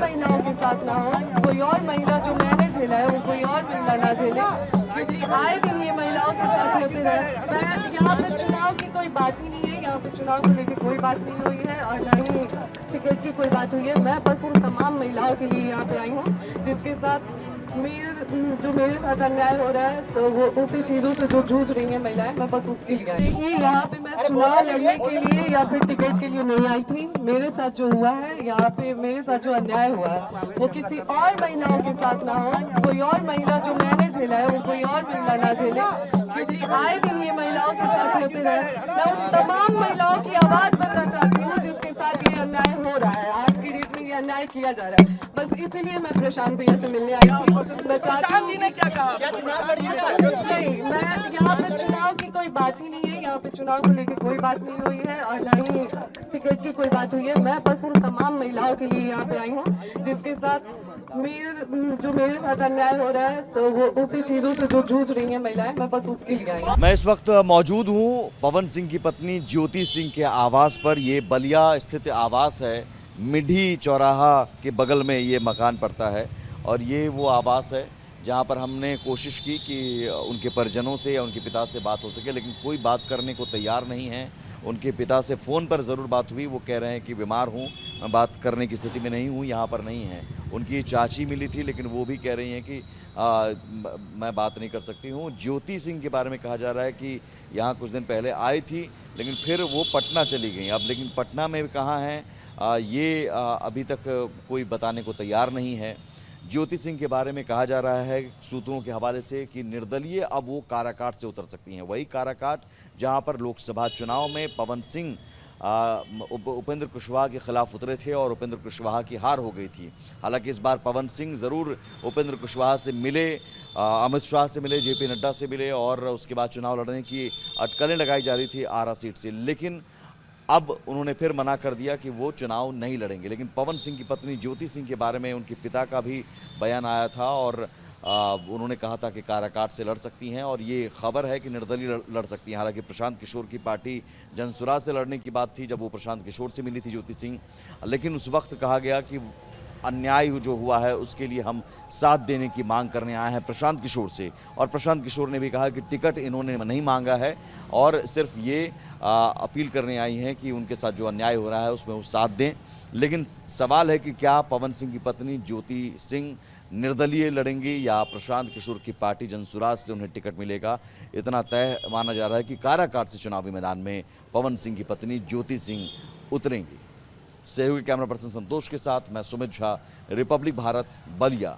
महिलाओं के साथ ना हो, कोई और महिला जो मैंने झेला है वो कोई और महिला ना झेले, क्योंकि आए दिन ये महिलाओं के साथ होते रहे। मैं यहाँ पे चुनाव की कोई बात ही नहीं है, यहाँ पे चुनाव को लेकर कोई बात नहीं हुई है और ना ही टिकट की कोई बात हुई है। मैं बस उन तमाम महिलाओं के लिए यहाँ पे आई हूँ जिसके साथ मेरे साथ अन्याय हो रहा है, तो वो उसी चीजों से जो जूझ रही है महिलाएं, मैं बस उसके लिए आई। देखिए, यहाँ पे मैं चुनाव लड़ने के लिए या फिर टिकट के लिए नहीं आई थी। मेरे साथ जो हुआ है यहाँ पे, मेरे साथ जो अन्याय हुआ है वो किसी और महिलाओं के साथ ना हो, कोई और महिला जो मैंने झेला है वो कोई और महिला ना झेले, क्योंकि आए दिन ये महिलाओं के साथ होते रहे। मैं उन तमाम महिलाओं की आवाज बनना चाहती हूँ जिसके साथ ये अन्याय हो रहा है, आज की डेट में ये अन्याय किया जा रहा है। बस इसीलिए मैं प्रशांत भैया से मिलने आई थी। मैं चाहती हूँ ने क्या कहा? नहीं, मैं यहाँ पे चुनाव की कोई बात ही नहीं है, यहाँ पे चुनाव को लेकर कोई बात नहीं हुई है और ना ही टिकट की कोई बात हुई है। मैं बस उन तमाम महिलाओं के लिए यहाँ पे आई हूँ जिसके साथ मेरे साथ अन्याय हो रहा है, तो वो उसी चीजों से जो जूझ रही है महिलाएं, मैं बस उसके लिए आई हूँ। मैं इस वक्त मौजूद हूँ पवन सिंह की पत्नी ज्योति सिंह के आवास पर। ये बलिया स्थित आवास है, मिढ़ी चौराहा के बगल में ये मकान पड़ता है और ये वो आवास है जहाँ पर हमने कोशिश की कि उनके परिजनों से या उनके पिता से बात हो सके, लेकिन कोई बात करने को तैयार नहीं है। उनके पिता से फ़ोन पर ज़रूर बात हुई, वो कह रहे हैं कि बीमार हूँ, मैं बात करने की स्थिति में नहीं हूँ, यहाँ पर नहीं है। उनकी चाची मिली थी लेकिन वो भी कह रही हैं कि मैं बात नहीं कर सकती हूँ। ज्योति सिंह के बारे में कहा जा रहा है कि यहाँ कुछ दिन पहले आई थी लेकिन फिर वो पटना चली गई। अब लेकिन पटना में कहाँ हैं ये अभी तक कोई बताने को तैयार नहीं है। ज्योति सिंह के बारे में कहा जा रहा है सूत्रों के हवाले से कि निर्दलीय अब वो काराकाट से उतर सकती हैं, वही काराकाट जहां पर लोकसभा चुनाव में पवन सिंह उपेंद्र कुशवाहा के खिलाफ उतरे थे और उपेंद्र कुशवाहा की हार हो गई थी। हालांकि इस बार पवन सिंह ज़रूर उपेंद्र कुशवाहा से मिले, अमित शाह से मिले, जेपी नड्डा से मिले और उसके बाद चुनाव लड़ने की अटकलें लगाई जा रही थी आरा सीट से, लेकिन अब उन्होंने फिर मना कर दिया कि वो चुनाव नहीं लड़ेंगे। लेकिन पवन सिंह की पत्नी ज्योति सिंह के बारे में उनके पिता का भी बयान आया था और उन्होंने कहा था कि काराकाट से लड़ सकती हैं और ये खबर है कि निर्दलीय लड़ सकती हैं। हालांकि प्रशांत किशोर की पार्टी जनसुराज से लड़ने की बात थी जब वो प्रशांत किशोर से मिली थी ज्योति सिंह, लेकिन उस वक्त कहा गया कि अन्याय जो हुआ है उसके लिए हम साथ देने की मांग करने आए हैं प्रशांत किशोर से। और प्रशांत किशोर ने भी कहा कि टिकट इन्होंने नहीं मांगा है और सिर्फ ये अपील करने आई हैं कि उनके साथ जो अन्याय हो रहा है उसमें वो साथ दें। लेकिन सवाल है कि क्या पवन सिंह की पत्नी ज्योति सिंह निर्दलीय लड़ेंगी या प्रशांत किशोर की पार्टी जनसुराज से उन्हें टिकट मिलेगा। इतना तय माना जा रहा है कि काराकाट से चुनावी मैदान में पवन सिंह की पत्नी ज्योति सिंह उतरेंगी। सहयोगी कैमरा पर्सन संतोष के साथ मैं सुमित झा, रिपब्लिक भारत, बलिया।